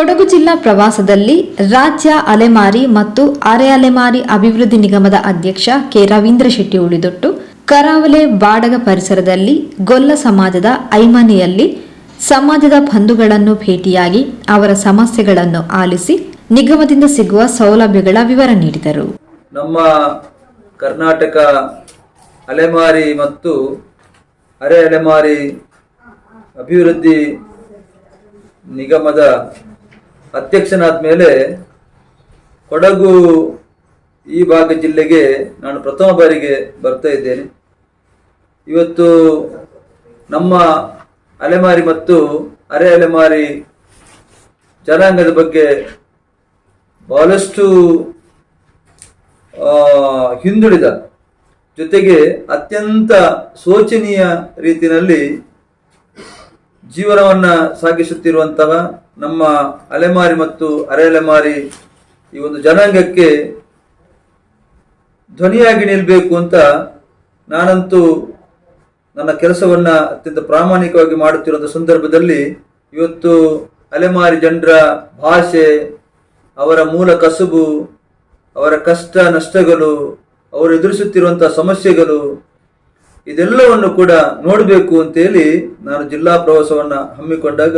ಕೊಡಗು ಜಿಲ್ಲಾ ಪ್ರವಾಸದಲ್ಲಿ ರಾಜ್ಯ ಅಲೆಮಾರಿ ಮತ್ತು ಅರೆ ಅಲೆಮಾರಿ ಅಭಿವೃದ್ಧಿ ನಿಗಮದ ಅಧ್ಯಕ್ಷ ಕೆ ರವೀಂದ್ರ ಶೆಟ್ಟಿ ಉಳಿದೊಟ್ಟು ಕರಾವಲೆ ಬಾಡಗ ಪರಿಸರದಲ್ಲಿ ಗೊಲ್ಲ ಸಮಾಜದ ಐಮನೆಯಲ್ಲಿ ಸಮಾಜದ ಬಂಧುಗಳನ್ನು ಭೇಟಿಯಾಗಿ ಅವರ ಸಮಸ್ಯೆಗಳನ್ನು ಆಲಿಸಿ ನಿಗಮದಿಂದ ಸಿಗುವ ಸೌಲಭ್ಯಗಳ ವಿವರ ನೀಡಿದರು. ನಮ್ಮ ಕರ್ನಾಟಕ ಅಲೆಮಾರಿ ಮತ್ತು ಅರೆ ಅಲೆಮಾರಿ ಅಭಿವೃದ್ಧಿ ನಿಗಮದ ಅಧ್ಯಕ್ಷನಾದ ಮೇಲೆ ಕೊಡಗು ಈ ಭಾಗ ಜಿಲ್ಲೆಗೆ ನಾನು ಪ್ರಥಮ ಬಾರಿಗೆ ಬರ್ತಾ ಇದ್ದೇನೆ. ಇವತ್ತು ನಮ್ಮ ಅಲೆಮಾರಿ ಮತ್ತು ಅರೆ ಅಲೆಮಾರಿ ಜನಾಂಗದ ಬಗ್ಗೆ ಬಹಳಷ್ಟು ಹಿಂದುಳಿದ ಜೊತೆಗೆ ಅತ್ಯಂತ ಶೋಚನೀಯ ರೀತಿಯಲ್ಲಿ ಜೀವನವನ್ನ ಸಾಗಿಸುತ್ತಿರುವಂತಹ ನಮ್ಮ ಅಲೆಮಾರಿ ಮತ್ತು ಅರೆ ಅಲೆಮಾರಿ ಈ ಒಂದು ಜನಾಂಗಕ್ಕೆ ಧ್ವನಿಯಾಗಿ ನಿಲ್ಲಬೇಕು ಅಂತ ನಾನಂತೂ ನನ್ನ ಕೆಲಸವನ್ನ ಅತ್ಯಂತ ಪ್ರಾಮಾಣಿಕವಾಗಿ ಮಾಡುತ್ತಿರುವ ಸಂದರ್ಭದಲ್ಲಿ ಇವತ್ತು ಅಲೆಮಾರಿ ಜನರ ಭಾಷೆ, ಅವರ ಮೂಲ ಕಸುಬು, ಅವರ ಕಷ್ಟ ನಷ್ಟಗಳು, ಅವರು ಎದುರಿಸುತ್ತಿರುವಂತಹ ಸಮಸ್ಯೆಗಳು ಇದೆಲ್ಲವನ್ನು ಕೂಡ ನೋಡಬೇಕು ಅಂತೇಳಿ ನಾನು ಜಿಲ್ಲಾ ಪ್ರವಾಸವನ್ನ ಹಮ್ಮಿಕೊಂಡಾಗ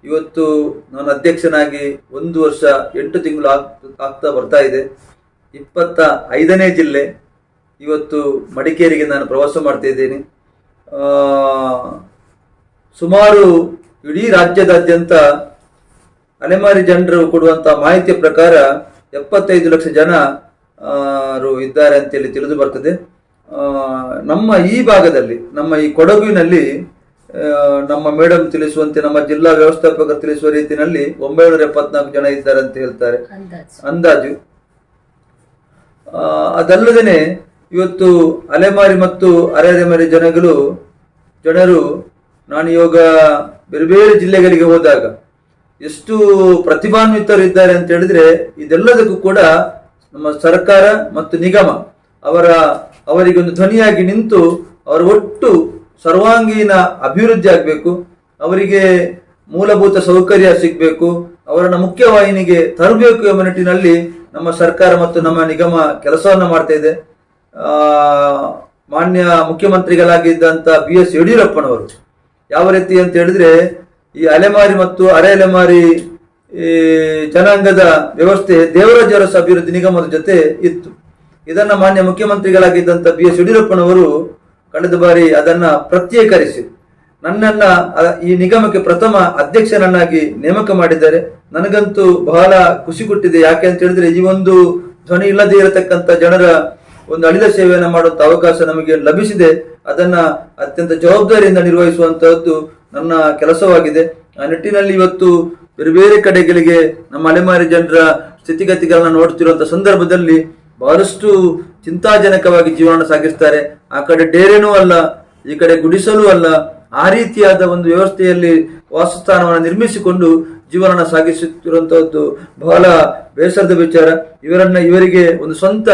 ಇವತ್ತು ನಾನು ಅಧ್ಯಕ್ಷನಾಗಿ 1 ವರ್ಷ 8 ತಿಂಗಳು ಆಗ್ತಾ ಬರ್ತಾ ಇದೆ. 25ನೇ ಜಿಲ್ಲೆ ಇವತ್ತು ಮಡಿಕೇರಿಗೆ ನಾನು ಪ್ರವಾಸ ಮಾಡ್ತಾ ಇದ್ದೇನೆ. ಸುಮಾರು ಇಡೀ ರಾಜ್ಯದಾದ್ಯಂತ ಅಲೆಮಾರಿ ಜನರು ಕೊಡುವಂತಹ ಮಾಹಿತಿಯ ಪ್ರಕಾರ 75 ಲಕ್ಷ ಜನ ಇದ್ದಾರೆ ಅಂತೇಳಿ ತಿಳಿದು ಬರ್ತದೆ. ನಮ್ಮ ಈ ಭಾಗದಲ್ಲಿ, ನಮ್ಮ ಈ ಕೊಡಗುವಿನಲ್ಲಿ ನಮ್ಮ ಮೇಡಮ್ ತಿಳಿಸುವಂತೆ, ನಮ್ಮ ಜಿಲ್ಲಾ ವ್ಯವಸ್ಥಾಪಕರು ತಿಳಿಸುವ ರೀತಿಯಲ್ಲಿ 974 ಜನ ಇದ್ದಾರೆ ಅಂತ ಹೇಳ್ತಾರೆ ಅಂದಾಜು. ಅದಲ್ಲದೆ ಇವತ್ತು ಅಲೆಮಾರಿ ಮತ್ತು ಅರೆ ಅಲೆಮಾರಿ ಜನರು ನಾನು ಇವಾಗ ಬೇರೆ ಬೇರೆ ಜಿಲ್ಲೆಗಳಿಗೆ ಹೋದಾಗ ಎಷ್ಟು ಪ್ರತಿಭಾನ್ವಿತರು ಇದ್ದಾರೆ ಅಂತ ಹೇಳಿದ್ರೆ ಇದೆಲ್ಲದಕ್ಕೂ ಕೂಡ ನಮ್ಮ ಸರ್ಕಾರ ಮತ್ತು ನಿಗಮ ಅವರಿಗೆ ಒಂದು ಧ್ವನಿಯಾಗಿ ನಿಂತು ಅವರ ಒಟ್ಟು ಸರ್ವಾಂಗೀಣ ಅಭಿವೃದ್ಧಿ ಆಗಬೇಕು, ಅವರಿಗೆ ಮೂಲಭೂತ ಸೌಕರ್ಯ ಸಿಗಬೇಕು, ಅವರನ್ನ ಮುಖ್ಯವಾಹಿನಿಗೆ ತರಬೇಕು ಎಂಬ ನಿಟ್ಟಿನಲ್ಲಿ ನಮ್ಮ ಸರ್ಕಾರ ಮತ್ತು ನಮ್ಮ ನಿಗಮ ಕೆಲಸವನ್ನ ಮಾಡ್ತಾ ಇದೆ. ಮಾನ್ಯ ಮುಖ್ಯಮಂತ್ರಿಗಳಾಗಿದ್ದಂತ BS ಯಡಿಯೂರಪ್ಪನವರು ಯಾವ ರೀತಿ ಅಂತ ಹೇಳಿದ್ರೆ ಈ ಅಲೆಮಾರಿ ಮತ್ತು ಅರೆ ಅಲೆಮಾರಿ ಜನಾಂಗದ ವ್ಯವಸ್ಥೆ ದೇವರಾಜ ಅರಸು ಅಭಿವೃದ್ಧಿ ನಿಗಮದ ಜೊತೆ ಇತ್ತು. ಇದನ್ನ ಮಾನ್ಯ ಮುಖ್ಯಮಂತ್ರಿಗಳಾಗಿದ್ದಂತ BS ಯಡಿಯೂರಪ್ಪನವರು ಕಳೆದ ಬಾರಿ ಅದನ್ನ ಪ್ರತ್ಯೇಕರಿಸಿ ನನ್ನನ್ನ ಈ ನಿಗಮಕ್ಕೆ ಪ್ರಥಮ ಅಧ್ಯಕ್ಷನನ್ನಾಗಿ ನೇಮಕ ಮಾಡಿದ್ದಾರೆ. ನನಗಂತೂ ಬಹಳ ಖುಷಿ ಕೊಟ್ಟಿದೆ. ಯಾಕೆ ಅಂತ ಹೇಳಿದ್ರೆ ಈ ಒಂದು ಧ್ವನಿ ಇಲ್ಲದೆ ಇರತಕ್ಕಂತ ಜನರ ಒಂದು ಅಳಿದ ಸೇವೆಯನ್ನು ಮಾಡುವಂತ ಅವಕಾಶ ನಮಗೆ ಲಭಿಸಿದೆ. ಅದನ್ನ ಅತ್ಯಂತ ಜವಾಬ್ದಾರಿಯಿಂದ ನಿರ್ವಹಿಸುವಂತಹದ್ದು ನನ್ನ ಕೆಲಸವಾಗಿದೆ. ಆ ನಿಟ್ಟಿನಲ್ಲಿ ಇವತ್ತು ಬೇರೆ ಬೇರೆ ಕಡೆಗಳಿಗೆ ನಮ್ಮ ಅಲೆಮಾರಿ ಜನರ ಸ್ಥಿತಿಗತಿಗಳನ್ನ ನೋಡ್ತಿರುವಂತಹ ಸಂದರ್ಭದಲ್ಲಿ ಬಹಳಷ್ಟು ಚಿಂತಾಜನಕವಾಗಿ ಜೀವನ ಸಾಗಿಸ್ತಾರೆ. ಆ ಕಡೆ ಡೇರೆನೂ ಅಲ್ಲ, ಈ ಕಡೆ ಗುಡಿಸಲೂ ಅಲ್ಲ, ಆ ರೀತಿಯಾದ ಒಂದು ವ್ಯವಸ್ಥೆಯಲ್ಲಿ ವಾಸಸ್ಥಾನವನ್ನು ನಿರ್ಮಿಸಿಕೊಂಡು ಜೀವನ ಸಾಗಿಸುತ್ತಿರುವಂತಹದ್ದು ಬಹಳ ಬೇಸರದ ವಿಚಾರ. ಇವರಿಗೆ ಒಂದು ಸ್ವಂತ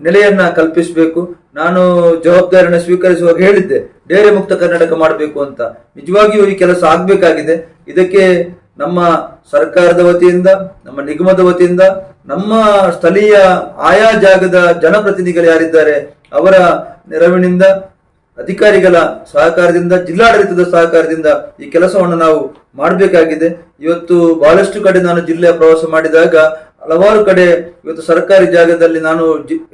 ನೆಲೆಯನ್ನ ಕಲ್ಪಿಸಬೇಕು. ನಾನು ಜವಾಬ್ದಾರಿಯನ್ನು ಸ್ವೀಕರಿಸುವಾಗ ಹೇಳಿದ್ದೆ, ಡೇರೆ ಮುಕ್ತ ಕರ್ನಾಟಕ ಮಾಡಬೇಕು ಅಂತ. ನಿಜವಾಗಿಯೂ ಈ ಕೆಲಸ ಆಗ್ಬೇಕಾಗಿದೆ. ಇದಕ್ಕೆ ನಮ್ಮ ಸರ್ಕಾರದ ವತಿಯಿಂದ, ನಮ್ಮ ನಿಗಮದ ವತಿಯಿಂದ, ನಮ್ಮ ಸ್ಥಳೀಯ ಆಯಾ ಜಾಗದ ಜನಪ್ರತಿನಿಧಿಗಳು ಯಾರಿದ್ದಾರೆ ಅವರ ನೆರವಿನಿಂದ, ಅಧಿಕಾರಿಗಳ ಸಹಕಾರದಿಂದ, ಜಿಲ್ಲಾಡಳಿತದ ಸಹಕಾರದಿಂದ ಈ ಕೆಲಸವನ್ನು ನಾವು ಮಾಡಬೇಕಾಗಿದೆ. ಇವತ್ತು ಬಹಳಷ್ಟು ಕಡೆ ನಾನು ಜಿಲ್ಲೆಯ ಪ್ರವಾಸ ಮಾಡಿದಾಗ ಹಲವಾರು ಕಡೆ ಇವತ್ತು ಸರ್ಕಾರಿ ಜಾಗದಲ್ಲಿ ನಾನು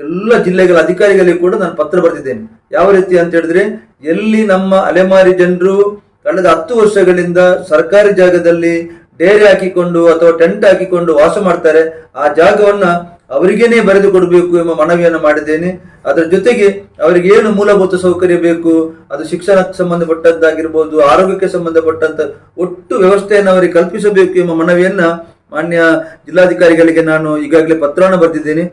ಎಲ್ಲ ಜಿಲ್ಲೆಗಳ ಅಧಿಕಾರಿಗಳಿಗೆ ಕೂಡ ನಾನು ಪತ್ರ ಬರೆದಿದ್ದೇನೆ. ಯಾವ ರೀತಿ ಅಂತ ಹೇಳಿದ್ರೆ, ಎಲ್ಲಿ ನಮ್ಮ ಅಲೆಮಾರಿ ಜನರು ಕಳೆದ 10 ವರ್ಷಗಳಿಂದ ಸರ್ಕಾರಿ ಜಾಗದಲ್ಲಿ ಡೇರೆ ಹಾಕಿಕೊಂಡು ಅಥವಾ ಟೆಂಟ್ ಹಾಕಿಕೊಂಡು ವಾಸ ಮಾಡ್ತಾರೆ, ಆ ಜಾಗವನ್ನ ಅವರಿಗೇನೆ ಬರೆದು ಕೊಡಬೇಕು ಎಂಬ ಮನವಿಯನ್ನು ಮಾಡಿದ್ದೇನೆ. ಅದರ ಜೊತೆಗೆ ಅವರಿಗೆ ಏನು ಮೂಲಭೂತ ಸೌಕರ್ಯ ಬೇಕು, ಅದು ಶಿಕ್ಷಣಕ್ಕೆ ಸಂಬಂಧಪಟ್ಟದ್ದಾಗಿರ್ಬೋದು, ಆರೋಗ್ಯಕ್ಕೆ ಸಂಬಂಧಪಟ್ಟಂತ ಒಟ್ಟು ವ್ಯವಸ್ಥೆಯನ್ನು ಅವರಿಗೆ ಕಲ್ಪಿಸಬೇಕು ಎಂಬ ಮನವಿಯನ್ನ ಮಾನ್ಯ ಜಿಲ್ಲಾಧಿಕಾರಿಗಳಿಗೆ ನಾನು ಈಗಾಗಲೇ ಪತ್ರವನ್ನು ಬರೆದಿದ್ದೇನೆ.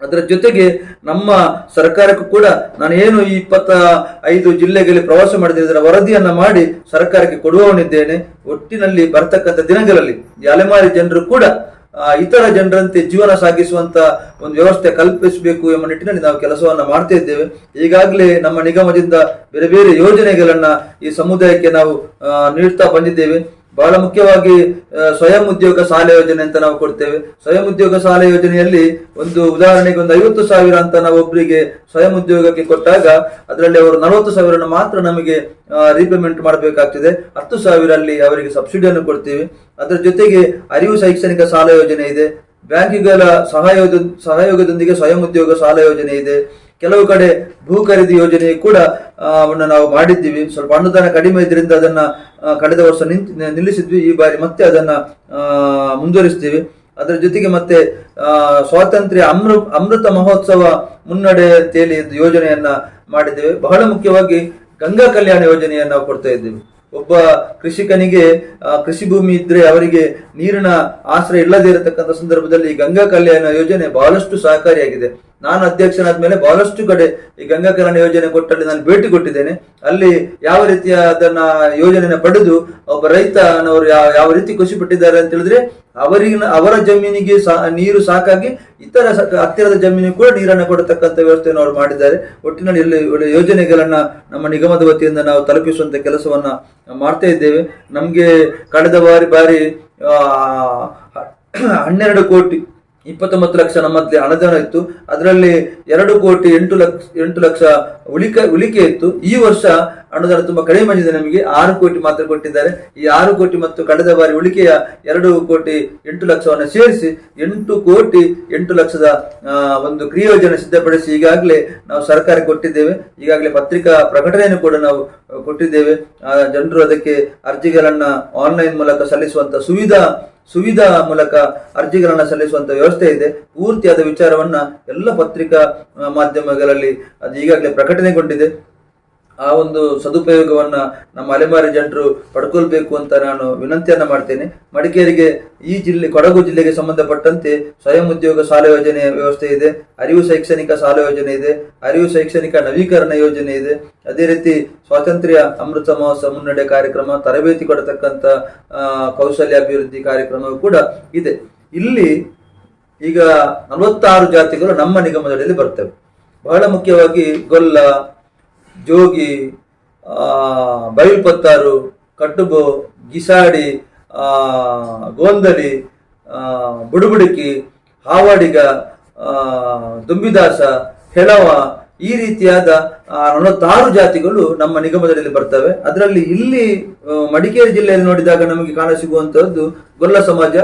ಅದರ ಜೊತೆಗೆ ನಮ್ಮ ಸರ್ಕಾರಕ್ಕೂ ಕೂಡ ನಾನು ಏನು ಈ 25 ಜಿಲ್ಲೆಗಳಲ್ಲಿ ಪ್ರವಾಸ ಮಾಡಿದ್ದೇನೆ ಅದರ ವರದಿಯನ್ನ ಮಾಡಿ ಸರ್ಕಾರಕ್ಕೆ ಕೊಡುವವನಿದ್ದೇನೆ. ಒಟ್ಟಿನಲ್ಲಿ ಬರ್ತಕ್ಕಂಥ ದಿನಗಳಲ್ಲಿ ಈ ಅಲೆಮಾರಿ ಜನರು ಕೂಡ ಇತರ ಜನರಂತೆ ಜೀವನ ಸಾಗಿಸುವಂತ ಒಂದು ವ್ಯವಸ್ಥೆ ಕಲ್ಪಿಸಬೇಕು ಎಂಬ ನಿಟ್ಟಿನಲ್ಲಿ ನಾವು ಕೆಲಸವನ್ನ ಮಾಡ್ತಾ ಇದ್ದೇವೆ. ಈಗಾಗಲೇ ನಮ್ಮ ನಿಗಮದಿಂದ ಬೇರೆ ಬೇರೆ ಯೋಜನೆಗಳನ್ನ ಈ ಸಮುದಾಯಕ್ಕೆ ನಾವು ನೀಡ್ತಾ ಬಂದಿದ್ದೇವೆ. ಬಹಳ ಮುಖ್ಯವಾಗಿ ಸ್ವಯಂ ಉದ್ಯೋಗ ಸಾಲ ಯೋಜನೆ ಅಂತ ನಾವು ಕೊಡ್ತೇವೆ. ಸ್ವಯಂ ಉದ್ಯೋಗ ಸಾಲ ಯೋಜನೆಯಲ್ಲಿ ಒಂದು ಉದಾಹರಣೆಗೆ ಒಂದು 50,000 ಅಂತ ನಾವು ಒಬ್ಬರಿಗೆ ಸ್ವಯಂ ಉದ್ಯೋಗಕ್ಕೆ ಕೊಟ್ಟಾಗ ಅದರಲ್ಲಿ ಅವರು 40,000 ಮಾತ್ರ ನಮಗೆ ರೀಪೇಮೆಂಟ್ ಮಾಡಬೇಕಾಗ್ತದೆ. 10,000 ಅಲ್ಲಿ ಅವರಿಗೆ ಸಬ್ಸಿಡಿಯನ್ನು ಕೊಡ್ತೀವಿ. ಅದರ ಜೊತೆಗೆ ಅರಿವು ಶೈಕ್ಷಣಿಕ ಸಾಲ ಯೋಜನೆ ಇದೆ. ಬ್ಯಾಂಕಿಗಳ ಸಹಯೋಗದೊಂದಿಗೆ ಸ್ವಯಂ ಉದ್ಯೋಗ ಸಾಲ ಯೋಜನೆ ಇದೆ. ಕೆಲವು ಕಡೆ ಭೂ ಖರೀದಿ ಯೋಜನೆ ಕೂಡ ನಾವು ಮಾಡಿದ್ದೀವಿ. ಸ್ವಲ್ಪ ಅನುದಾನ ಕಡಿಮೆ ಇದರಿಂದ ಅದನ್ನ ಕಳೆದ ವರ್ಷ ನಿಲ್ಲಿಸಿದ್ವಿ. ಈ ಬಾರಿ ಮತ್ತೆ ಅದನ್ನ ಮುಂದುವರಿಸ್ತೀವಿ. ಅದರ ಜೊತೆಗೆ ಮತ್ತೆ ಸ್ವಾತಂತ್ರ್ಯ ಅಮೃತ ಮಹೋತ್ಸವ ಮುನ್ನಡೆ ಅಂತೇಳಿ ಯೋಜನೆಯನ್ನ ಮಾಡಿದ್ದೇವೆ. ಬಹಳ ಮುಖ್ಯವಾಗಿ ಗಂಗಾ ಕಲ್ಯಾಣ ಯೋಜನೆಯನ್ನ ನಾವು ಕೊಡ್ತಾ ಇದ್ದೀವಿ. ಒಬ್ಬ ಕೃಷಿಕನಿಗೆ ಕೃಷಿ ಭೂಮಿ ಇದ್ರೆ ಅವರಿಗೆ ನೀರಿನ ಆಶ್ರಯ ಇಲ್ಲದೇ ಇರತಕ್ಕಂಥ ಸಂದರ್ಭದಲ್ಲಿ ಗಂಗಾ ಕಲ್ಯಾಣ ಯೋಜನೆ ಬಹಳಷ್ಟು ಸಹಕಾರಿಯಾಗಿದೆ. ನಾನು ಅಧ್ಯಕ್ಷನಾದ ಮೇಲೆ ಬಹಳಷ್ಟು ಕಡೆ ಈ ಗಂಗಾ ಕಲ್ಯಾಣ ಯೋಜನೆ ಕೊಟ್ಟಲ್ಲಿ ನಾನು ಭೇಟಿ ಕೊಟ್ಟಿದ್ದೇನೆ. ಅಲ್ಲಿ ಯಾವ ರೀತಿಯ ಅದನ್ನ ಯೋಜನೆಯನ್ನು ಪಡೆದು ಒಬ್ಬ ರೈತನವರು ಯಾವ ರೀತಿ ಖುಷಿ ಪಟ್ಟಿದ್ದಾರೆ ಅಂತ ಹೇಳಿದ್ರೆ ಅವರ ಜಮೀನಿಗೆ ನೀರು ಸಾಕಾಗಿ ಇತರ ಹತ್ತಿರದ ಜಮೀನಿಗೆ ಕೂಡ ನೀರನ್ನು ಕೊಡತಕ್ಕಂಥ ವ್ಯವಸ್ಥೆಯನ್ನು ಅವರು ಮಾಡಿದ್ದಾರೆ. ಒಟ್ಟಿನಲ್ಲಿ ಒಳ್ಳೆ ಯೋಜನೆಗಳನ್ನ ನಮ್ಮ ನಿಗಮದ ವತಿಯಿಂದ ನಾವು ತಲುಪಿಸುವಂತ ಕೆಲಸವನ್ನ ಮಾಡ್ತಾ ಇದ್ದೇವೆ. ನಮ್ಗೆ ಕಳೆದ ಬಾರಿ 12 ಕೋಟಿ 29 ಲಕ್ಷ ನಮ್ಮಲ್ಲಿ ಅನುದಾನ ಇತ್ತು. ಅದರಲ್ಲಿ 2,08 ಲಕ್ಷ ಉಳಿಕೆ ಇತ್ತು. ಈ ವರ್ಷ ಅನುದಾನ ತುಂಬಾ ಕಡಿಮೆ ಬಂದಿದೆ. ನಮಗೆ 6 ಕೋಟಿ ಮಾತ್ರ ಕೊಟ್ಟಿದ್ದಾರೆ. ಈ 6 ಕೋಟಿ ಮತ್ತು ಕಳೆದ ಬಾರಿ ಉಳಿಕೆಯ 2,08 ಲಕ್ಷವನ್ನು ಸೇರಿಸಿ 8,08 ಲಕ್ಷದ ಒಂದು ಕ್ರಿಯೋಜನೆ ಸಿದ್ಧಪಡಿಸಿ ಈಗಾಗಲೇ ನಾವು ಸರ್ಕಾರಕ್ಕೆ ಕೊಟ್ಟಿದ್ದೇವೆ. ಈಗಾಗಲೇ ಪತ್ರಿಕಾ ಪ್ರಕಟಣೆಯನ್ನು ಕೂಡ ನಾವು ಕೊಟ್ಟಿದ್ದೇವೆ. ಜನರು ಅದಕ್ಕೆ ಅರ್ಜಿಗಳನ್ನ ಆನ್ಲೈನ್ ಮೂಲಕ ಸಲ್ಲಿಸುವಂತ ಸುವಿಧಾ ಮೂಲಕ ಅರ್ಜಿಗಳನ್ನ ಸಲ್ಲಿಸುವಂತ ವ್ಯವಸ್ಥೆ ಇದೆ. ಪೂರ್ತಿಯಾದ ವಿಚಾರವನ್ನ ಎಲ್ಲ ಪತ್ರಿಕಾ ಮಾಧ್ಯಮಗಳಲ್ಲಿ ಅದು ಈಗಾಗಲೇ ಪ್ರಕಟಣೆಗೊಂಡಿದೆ. ಆ ಒಂದು ಸದುಪಯೋಗವನ್ನ ನಮ್ಮ ಅಲೆಮಾರಿ ಜನರು ಪಡ್ಕೊಳ್ಬೇಕು ಅಂತ ನಾನು ವಿನಂತಿಯನ್ನ ಮಾಡ್ತೇನೆ. ಮಡಿಕೇರಿಗೆ ಈ ಕೊಡಗು ಜಿಲ್ಲೆಗೆ ಸಂಬಂಧಪಟ್ಟಂತೆ ಸ್ವಯಂ ಉದ್ಯೋಗ ಸಾಲ ಯೋಜನೆ ವ್ಯವಸ್ಥೆ ಇದೆ. ಅರಿವು ಶೈಕ್ಷಣಿಕ ಸಾಲ ಯೋಜನೆ ಇದೆ. ಅರಿವು ಶೈಕ್ಷಣಿಕ ನವೀಕರಣ ಯೋಜನೆ ಇದೆ. ಅದೇ ರೀತಿ ಸ್ವಾತಂತ್ರ್ಯ ಅಮೃತ ಮಹೋತ್ಸವ ಮುನ್ನಡೆ ಕಾರ್ಯಕ್ರಮ, ತರಬೇತಿ ಕೊಡತಕ್ಕಂಥ ಕೌಶಲ್ಯ ಅಭಿವೃದ್ಧಿ ಕಾರ್ಯಕ್ರಮವೂ ಕೂಡ ಇದೆ. ಇಲ್ಲಿ ಈಗ 46 ಜಾತಿಗಳು ನಮ್ಮ ನಿಗಮದಲ್ಲಿ ಬರ್ತವೆ. ಬಹಳ ಮುಖ್ಯವಾಗಿ ಗೊಲ್ಲ, ಜೋಗಿ, ಬೈಲ್ಪತ್ತಾರು, ಕಟ್ಟುಬೋ, ಗಿಸಾಡಿ, ಗೋಂದಲಿ, ಬುಡುಬುಡುಕಿ, ಹಾವಾಡಿಗ, ದುಂಬಿದಾಸ, ಹೆಳವ, ಈ ರೀತಿಯಾದ 46 ಜಾತಿಗಳು ನಮ್ಮ ನಿಗಮದಲ್ಲಿ ಬರ್ತವೆ. ಅದರಲ್ಲಿ ಇಲ್ಲಿ ಮಡಿಕೇರಿ ಜಿಲ್ಲೆಯಲ್ಲಿ ನೋಡಿದಾಗ ನಮಗೆ ಕಾಣಸಿಗುವಂತಹದ್ದು ಗೊಲ್ಲ ಸಮಾಜ,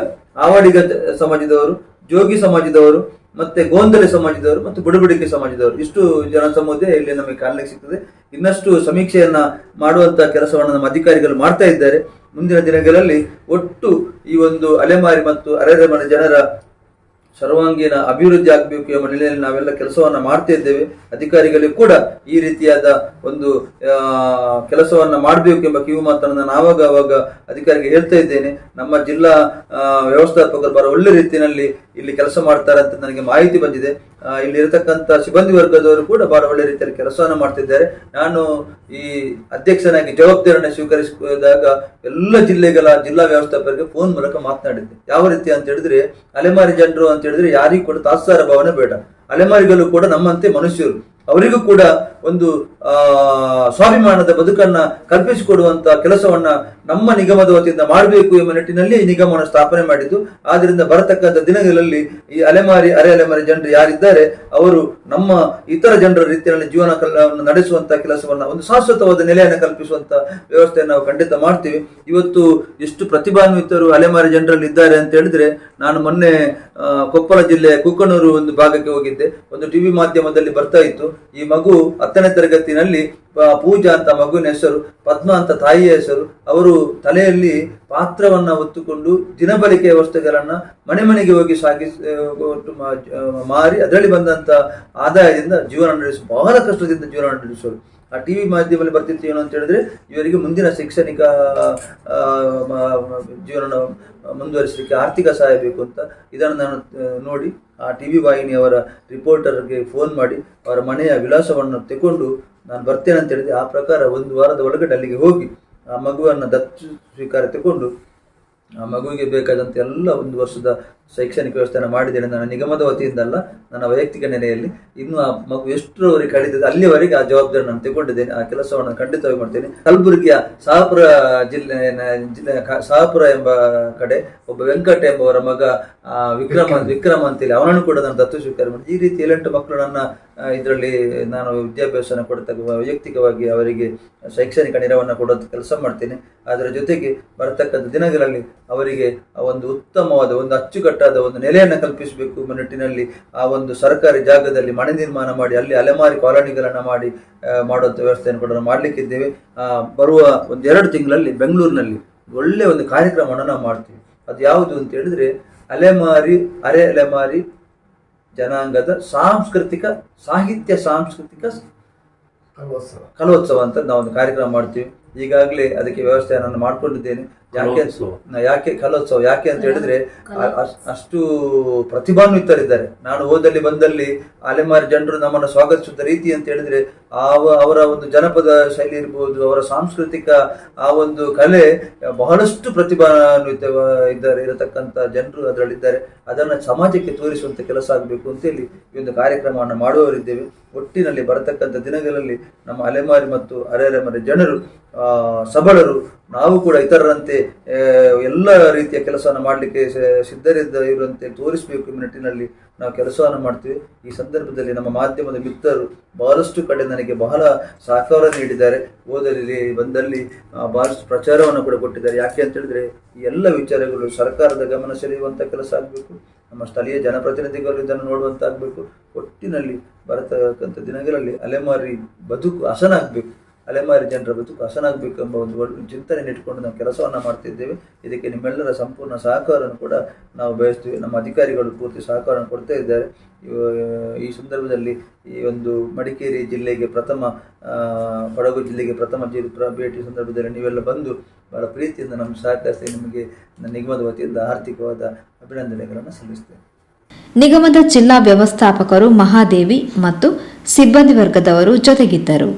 ಹಾವಾಡಿಗ ಸಮಾಜದವರು, ಜೋಗಿ ಸಮಾಜದವರು, ಮತ್ತೆ ಗೋಂದಲಿ ಸಮಾಜದವರು ಮತ್ತು ಬುಡುಬುಡಿಕೆ ಸಮಾಜದವರು. ಇಷ್ಟು ಜನ ಸಮುದಾಯ ಇಲ್ಲಿ ನಮಗೆ ಕಾಣಲಿಕ್ಕೆ ಸಿಗ್ತದೆ. ಇನ್ನಷ್ಟು ಸಮೀಕ್ಷೆಯನ್ನ ಮಾಡುವಂತ ಕೆಲಸವನ್ನು ನಮ್ಮ ಅಧಿಕಾರಿಗಳು ಮಾಡ್ತಾ ಇದ್ದಾರೆ. ಮುಂದಿನ ದಿನಗಳಲ್ಲಿ ಒಟ್ಟು ಈ ಒಂದು ಅಲೆಮಾರಿ ಮತ್ತು ಅರೆರೆಮನೆ ಜನರ ಸರ್ವಾಂಗೀಣ ಅಭಿವೃದ್ಧಿ ಆಗಬೇಕು ಎಂಬ ನಿಟ್ಟಿನಲ್ಲಿ ನಾವೆಲ್ಲ ಕೆಲಸವನ್ನ ಮಾಡ್ತಾ ಇದ್ದೇವೆ. ಅಧಿಕಾರಿಗಳಿಗೆ ಕೂಡ ಈ ರೀತಿಯಾದ ಒಂದು ಕೆಲಸವನ್ನ ಮಾಡಬೇಕು ಎಂಬ ಕಿವಿ ಮಾತನ್ನು ನಾನು ಆವಾಗ ಅಧಿಕಾರಿಗೆ ಹೇಳ್ತಾ ಇದ್ದೇನೆ. ನಮ್ಮ ಜಿಲ್ಲಾ ವ್ಯವಸ್ಥಾಪಕರು ಬಹಳ ಒಳ್ಳೆ ರೀತಿಯಲ್ಲಿ ಇಲ್ಲಿ ಕೆಲಸ ಮಾಡ್ತಾರೆ ಅಂತ ನನಗೆ ಮಾಹಿತಿ ಬಂದಿದೆ. ಇಲ್ಲಿ ಇರತಕ್ಕಂಥ ಸಿಬ್ಬಂದಿ ವರ್ಗದವರು ಕೂಡ ಬಹಳ ಒಳ್ಳೆ ರೀತಿಯಲ್ಲಿ ಕೆಲಸವನ್ನ ಮಾಡ್ತಿದ್ದಾರೆ. ನಾನು ಈ ಅಧ್ಯಕ್ಷನಾಗಿ ಜವಾಬ್ದಾರಿಯನ್ನು ಸ್ವೀಕರಿಸಿದಾಗ ಎಲ್ಲ ಜಿಲ್ಲಾ ವ್ಯವಸ್ಥಾಪಕರಿಗೆ ಫೋನ್ ಮೂಲಕ ಮಾತನಾಡಿದ್ದೆ. ಯಾವ ರೀತಿ ಅಂತ ಹೇಳಿದ್ರೆ, ಅಲೆಮಾರಿ ಜನರು ಅಂತ ಹೇಳಿದ್ರೆ ಯಾರಿಗೂ ಕೂಡ ತಾತ್ಸಾರ ಭಾವನೆ ಬೇಡ. ಅಲೆಮಾರಿಗಳು ಕೂಡ ನಮ್ಮಂತೆ ಮನುಷ್ಯರು. ಅವರಿಗೂ ಕೂಡ ಒಂದು ಸ್ವಾಭಿಮಾನದ ಬದುಕನ್ನ ಕಲ್ಪಿಸಿಕೊಡುವಂತ ಕೆಲಸವನ್ನ ನಮ್ಮ ನಿಗಮದ ವತಿಯಿಂದ ಮಾಡಬೇಕು ಎಂಬ ನಿಟ್ಟಿನಲ್ಲಿ ಈ ನಿಗಮವನ್ನು ಸ್ಥಾಪನೆ ಮಾಡಿದ್ದು. ಆದ್ರಿಂದ ಬರತಕ್ಕಂಥ ದಿನಗಳಲ್ಲಿ ಈ ಅರೆ ಅಲೆಮಾರಿ ಜನರು ಯಾರಿದ್ದಾರೆ ಅವರು ನಮ್ಮ ಇತರ ಜನರ ರೀತಿಯಲ್ಲಿ ಜೀವನ ನಡೆಸುವಂತ ಕೆಲಸವನ್ನ, ಒಂದು ಶಾಶ್ವತವಾದ ನೆಲೆಯನ್ನು ಕಲ್ಪಿಸುವಂತ ವ್ಯವಸ್ಥೆಯನ್ನು ನಾವು ಖಂಡಿತ ಮಾಡ್ತೀವಿ. ಇವತ್ತು ಎಷ್ಟು ಪ್ರತಿಭಾನ್ವಿತರು ಅಲೆಮಾರಿ ಜನರಲ್ಲಿ ಇದ್ದಾರೆ ಅಂತ ಹೇಳಿದ್ರೆ, ನಾನು ಮೊನ್ನೆ ಕೊಪ್ಪಳ ಜಿಲ್ಲೆ ಕುಕ್ಕನೂರು ಒಂದು ಭಾಗಕ್ಕೆ ಹೋಗಿದ್ದೆ. ಒಂದು ಟಿವಿ ಮಾಧ್ಯಮದಲ್ಲಿ ಬರ್ತಾ ಇತ್ತು. ಈ ಮಗು 10ನೇ ತರಗತಿನಲ್ಲಿ ಪೂಜಾ ಅಂತ ಮಗುವಿನ ಹೆಸರು, ಪದ್ಮ ಅಂತ ತಾಯಿಯ ಹೆಸರು. ಅವರು ತಲೆಯಲ್ಲಿ ಪಾತ್ರವನ್ನ ಹೊತ್ತುಕೊಂಡು ದಿನಬಳಕೆಯ ವಸ್ತುಗಳನ್ನ ಮನೆಗೆ ಹೋಗಿ ಮಾರಿ ಅದರಲ್ಲಿ ಬಂದಂತ ಆದಾಯದಿಂದ ಜೀವನ ಬಹಳ ಕಷ್ಟದಿಂದ ಜೀವನ ನಡೆಸೋರು. ಆ ಟಿವಿ ಮಾಧ್ಯಮದಲ್ಲಿ ಬರ್ತಿತ್ತು ಏನು ಅಂತ ಹೇಳಿದ್ರೆ, ಇವರಿಗೆ ಮುಂದಿನ ಶೈಕ್ಷಣಿಕ ಜೀವನ ಮುಂದುವರಿಸಲಿಕ್ಕೆ ಆರ್ಥಿಕ ಸಹಾಯ ಬೇಕು ಅಂತ. ಇದನ್ನು ನಾನು ನೋಡಿ ಆ ಟಿವಿ ವಾಹಿನಿಯವರ ರಿಪೋರ್ಟರ್ಗೆ ಫೋನ್ ಮಾಡಿ ಅವರ ಮನೆಯ ವಿಳಾಸವನ್ನು ತೆಕೊಂಡು ನಾನು ಬರ್ತೇನೆ ಅಂತ ಹೇಳಿದೆ. ಆ ಪ್ರಕಾರ 1 ವಾರದ ಒಳಗಡೆ ಅಲ್ಲಿಗೆ ಹೋಗಿ ಆ ಮಗುವನ್ನು ದತ್ತು ಸ್ವೀಕಾರ ತಗೊಂಡು ಆ ಮಗುವಿಗೆ ಬೇಕಾದಂಥ ಎಲ್ಲ 1 ವರ್ಷದ ಶೈಕ್ಷಣಿಕ ವ್ಯವಸ್ಥೆಯನ್ನು ಮಾಡಿದ್ದೇನೆ. ನನ್ನ ನಿಗಮದ ವತಿಯಿಂದಲ್ಲ, ನನ್ನ ವೈಯಕ್ತಿಕ ನೆಲೆಯಲ್ಲಿ. ಇನ್ನು ಆ ಮಗು ಎಷ್ಟರವರೆಗೆ ಕಳೆದಿದೆ ಅಲ್ಲಿವರೆಗೆ ಆ ಜವಾಬ್ದಾರಿ ನಾನು ತಗೊಂಡಿದ್ದೇನೆ. ಆ ಕೆಲಸವನ್ನು ಖಂಡಿತವಾಗಿ ಮಾಡ್ತೇನೆ. ಕಲಬುರಗಿಯ ಶಹಾಪುರ ಜಿಲ್ಲೆ ಶಹಾಪುರ ಎಂಬ ಕಡೆ ಒಬ್ಬ ವೆಂಕಟ ಎಂಬವರ ಮಗ ವಿಕ್ರಮ ಅಂತೇಳಿ ಅವನನ್ನು ಕೂಡ ನಾನು ದತ್ತು ಸ್ವೀಕಾರ ಮಾಡಿ ಈ ರೀತಿ 7-8 ಮಕ್ಕಳು ನನ್ನ ಇದರಲ್ಲಿ ನಾನು ವಿದ್ಯಾಭ್ಯಾಸನ ಕೊಡ್ತಾ ವೈಯಕ್ತಿಕವಾಗಿ ಅವರಿಗೆ ಶೈಕ್ಷಣಿಕ ನೆರವನ್ನು ಕೊಡುವಂಥ ಕೆಲಸ ಮಾಡ್ತೇನೆ. ಅದರ ಜೊತೆಗೆ ಬರತಕ್ಕಂಥ ದಿನಗಳಲ್ಲಿ ಅವರಿಗೆ ಒಂದು ಉತ್ತಮವಾದ ಒಂದು ಅಚ್ಚುಕಟ್ಟಾದ ಒಂದು ನೆಲೆಯನ್ನು ಕಲ್ಪಿಸಬೇಕು ನಿಟ್ಟಿನಲ್ಲಿ ಆ ಒಂದು ಸರ್ಕಾರಿ ಜಾಗದಲ್ಲಿ ಮನೆ ನಿರ್ಮಾಣ ಮಾಡಿ ಅಲ್ಲಿ ಅಲೆಮಾರಿ ಕಾಲೋನಿಗಳನ್ನು ಮಾಡುವಂಥ ವ್ಯವಸ್ಥೆಯನ್ನು ಕೂಡ ನಾವು ಮಾಡಲಿಕ್ಕಿದ್ದೇವೆ. ಬರುವ 1-2 ತಿಂಗಳಲ್ಲಿ ಬೆಂಗಳೂರಿನಲ್ಲಿ ಒಳ್ಳೆಯ ಒಂದು ಕಾರ್ಯಕ್ರಮವನ್ನು ನಾವು ಮಾಡ್ತೀವಿ. ಅದು ಯಾವುದು ಅಂತ ಹೇಳಿದ್ರೆ ಅಲೆಮಾರಿ ಅರೆ ಅಲೆಮಾರಿ ಜನಾಂಗದ ಸಾಂಸ್ಕೃತಿಕ ಕಲೋತ್ಸವ ಅಂತ ನಾವು ಒಂದು ಕಾರ್ಯಕ್ರಮ ಮಾಡ್ತೀವಿ. ಈಗಾಗಲೇ ಅದಕ್ಕೆ ವ್ಯವಸ್ಥೆಯನ್ನು ನಾನು ಮಾಡ್ಕೊಂಡಿದ್ದೇನೆ. ಯಾಕೆ ಕಲೋತ್ಸವ ಯಾಕೆ ಅಂತ ಹೇಳಿದ್ರೆ ಅಷ್ಟು ಪ್ರತಿಭಾನ್ವಿತರಿದ್ದಾರೆ. ನಾನು ಹೋದಲ್ಲಿ ಬಂದಲ್ಲಿ ಅಲೆಮಾರಿ ಜನರು ನಮ್ಮನ್ನು ಸ್ವಾಗತಿಸುತ್ತ ರೀತಿ ಅಂತ ಹೇಳಿದ್ರೆ ಅವರ ಒಂದು ಜನಪದ ಶೈಲಿ ಇರ್ಬೋದು, ಅವರ ಸಾಂಸ್ಕೃತಿಕ ಆ ಒಂದು ಕಲೆ ಬಹಳಷ್ಟು ಪ್ರತಿಭಾನ್ವಿತ ಇರತಕ್ಕಂಥ ಜನರು ಅದರಲ್ಲಿದ್ದಾರೆ. ಅದನ್ನು ಸಮಾಜಕ್ಕೆ ತೋರಿಸುವಂತ ಕೆಲಸ ಆಗಬೇಕು ಅಂತೇಳಿ ಈ ಒಂದು ಕಾರ್ಯಕ್ರಮವನ್ನು ಮಾಡುವವರಿದ್ದೇವೆ. ಒಟ್ಟಿನಲ್ಲಿ ಬರತಕ್ಕಂಥ ದಿನಗಳಲ್ಲಿ ನಮ್ಮ ಅಲೆಮಾರಿ ಮತ್ತು ಅರೆ ಅಲೆಮಾರಿ ಜನರು ಸಬಲರು, ನಾವು ಕೂಡ ಇತರರಂತೆ ಎಲ್ಲ ರೀತಿಯ ಕೆಲಸವನ್ನು ಮಾಡಲಿಕ್ಕೆ ಇರುವಂತೆ ತೋರಿಸಬೇಕು ಎಂಬ ನಿಟ್ಟಿನಲ್ಲಿ ನಾವು ಕೆಲಸವನ್ನು ಮಾಡ್ತೀವಿ. ಈ ಸಂದರ್ಭದಲ್ಲಿ ನಮ್ಮ ಮಾಧ್ಯಮದ ಮಿತ್ರರು ಬಹಳಷ್ಟು ಕಡೆ ನನಗೆ ಬಹಳ ಸಹಕಾರ ನೀಡಿದ್ದಾರೆ. ಓದಲಿ ಬಂದಲ್ಲಿ ಬಹಳಷ್ಟು ಪ್ರಚಾರವನ್ನು ಕೂಡ ಕೊಟ್ಟಿದ್ದಾರೆ. ಯಾಕೆ ಅಂತ ಹೇಳಿದ್ರೆ ಈ ಎಲ್ಲ ವಿಚಾರಗಳು ಸರ್ಕಾರದ ಗಮನ ಸೆಳೆಯುವಂಥ ಕೆಲಸ ಆಗಬೇಕು, ನಮ್ಮ ಸ್ಥಳೀಯ ಜನಪ್ರತಿನಿಧಿಗಳು ಇದನ್ನು ನೋಡುವಂತಾಗಬೇಕು. ಒಟ್ಟಿನಲ್ಲಿ ಬರತಕ್ಕಂಥ ದಿನಗಳಲ್ಲಿ ಅಲೆಮಾರಿ ಬದುಕು ಹಸನಾಗಬೇಕು, ಅಲೆಮಾರಿ ಜನರ ಬದುಕು ಹಸನಾಗಬೇಕು ಎಂಬ ಒಂದು ಚಿಂತನೆ ಇಟ್ಕೊಂಡು ನಾವು ಕೆಲಸವನ್ನು ಮಾಡ್ತಿದ್ದೇವೆ. ಇದಕ್ಕೆ ನಿಮ್ಮೆಲ್ಲರ ಸಂಪೂರ್ಣ ಸಹಕಾರವನ್ನು ಕೂಡ ನಾವು ಬಯಸ್ತೀವಿ. ನಮ್ಮ ಅಧಿಕಾರಿಗಳು ಪೂರ್ತಿ ಸಹಕಾರವನ್ನು ಕೊಡ್ತಾ ಇದ್ದಾರೆ. ಈ ಸಂದರ್ಭದಲ್ಲಿ ಈ ಒಂದು ಮಡಿಕೇರಿ ಜಿಲ್ಲೆಗೆ ಕೊಡಗು ಜಿಲ್ಲೆಗೆ ಪ್ರಥಮ ಭೇಟಿ ಸಂದರ್ಭದಲ್ಲಿ ನೀವೆಲ್ಲ ಬಂದು ಬಹಳ ಪ್ರೀತಿಯಿಂದ ನಮ್ಮ ಸಹಕರಿಸಿ ನಿಮಗೆ ನಿಗಮದ ವತಿಯಿಂದ ಆರ್ಥಿಕವಾದ ಅಭಿನಂದನೆಗಳನ್ನು ಸಲ್ಲಿಸ್ತೇನೆ. ನಿಗಮದ ಜಿಲ್ಲಾ ವ್ಯವಸ್ಥಾಪಕರು ಮಹಾದೇವಿ ಮತ್ತು ಸಿಬ್ಬಂದಿ ವರ್ಗದವರು ಜೊತೆಗಿದ್ದರು.